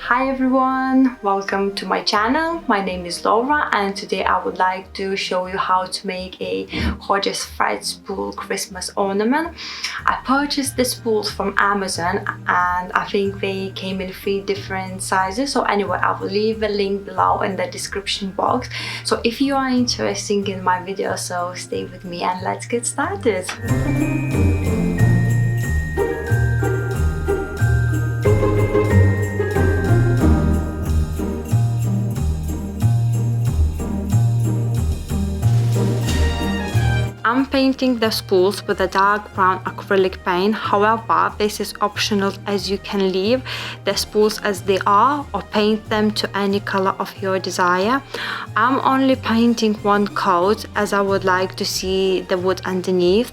Hi everyone, welcome to my channel. My name is Laura and today I would like to show you how to make a gorgeous thread spool Christmas ornament. I purchased the spools from Amazon and I think they came in 3 different sizes. So anyway, I will leave a link below in the description box. So if you are interested in my video, so stay with me and let's get started. I'm painting the spools with a dark brown acrylic paint. However, this is optional as you can leave the spools as they are or paint them to any color of your desire. I'm only painting one coat as I would like to see the wood underneath.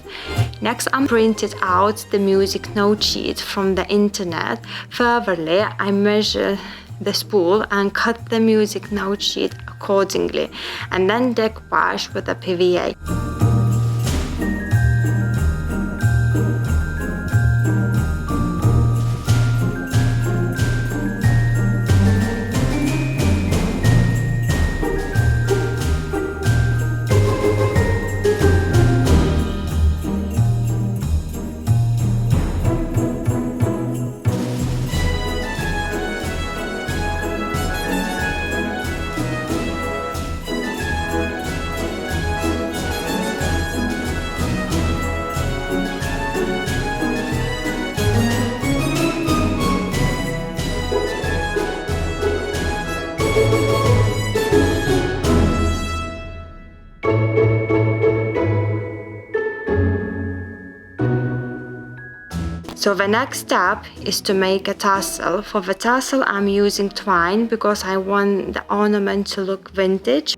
Next, I printed out the music note sheet from the internet. Furtherly, I measure the spool and cut the music note sheet accordingly and then decoupage with a PVA. So the next step is to make a tassel. For the tassel I'm using twine because I want the ornament to look vintage.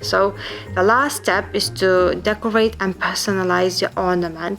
So the last step is to decorate and personalize your ornament.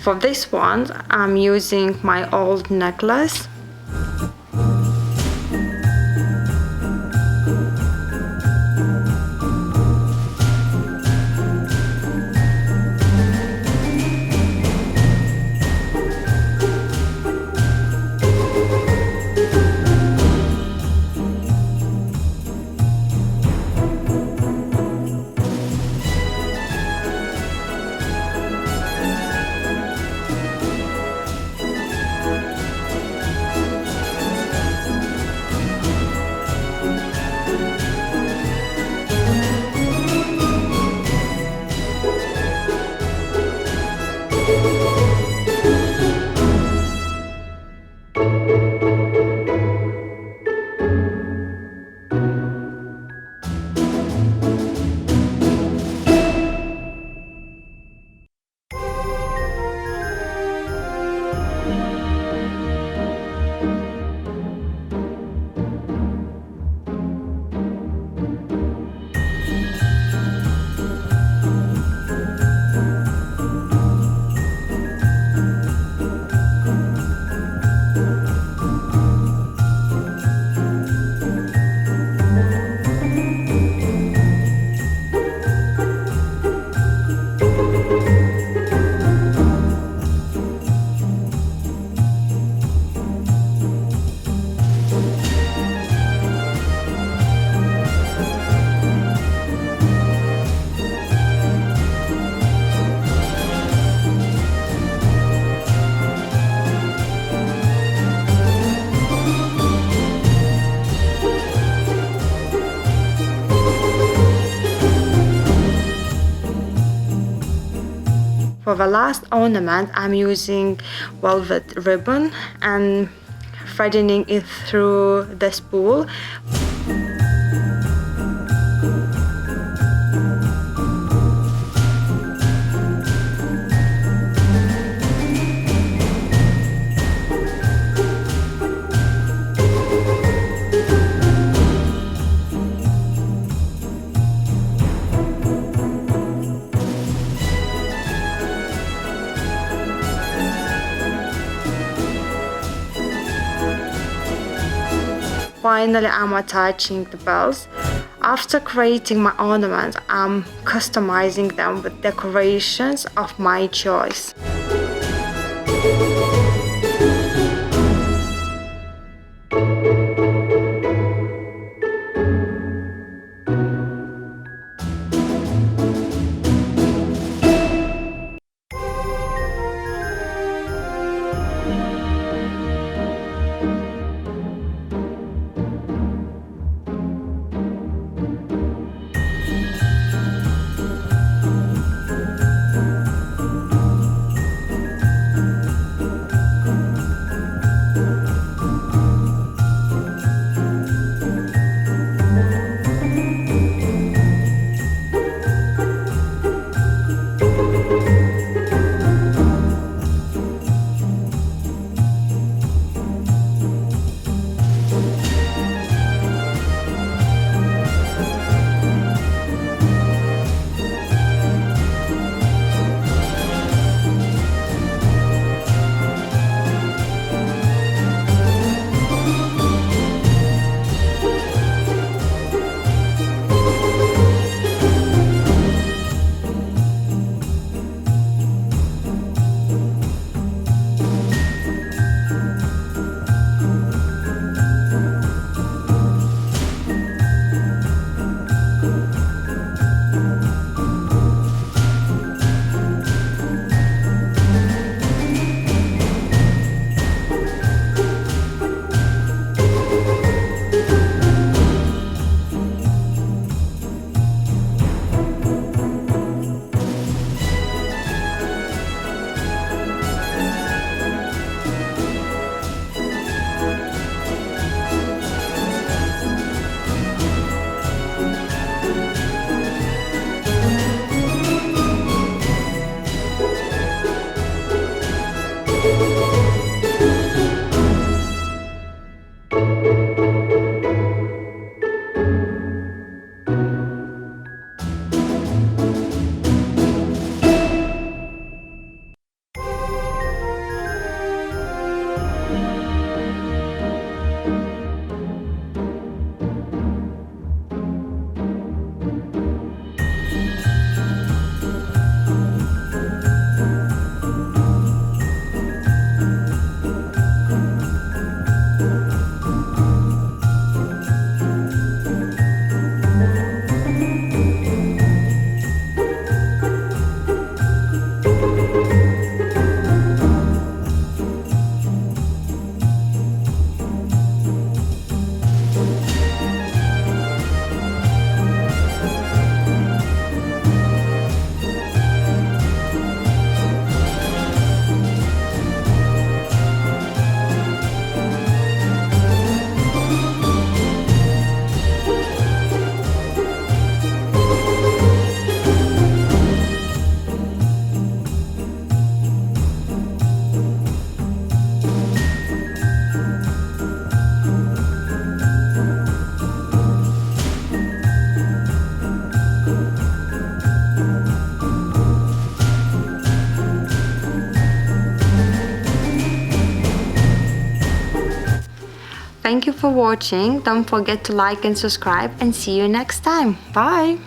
For this one, I'm using my old necklace. For the last ornament, I'm using velvet ribbon and threading it through the spool. Finally, I'm attaching the bells. After creating my ornaments, I'm customizing them with decorations of my choice. Thank you for watching. Don't forget to like and subscribe, and see you next time. Bye!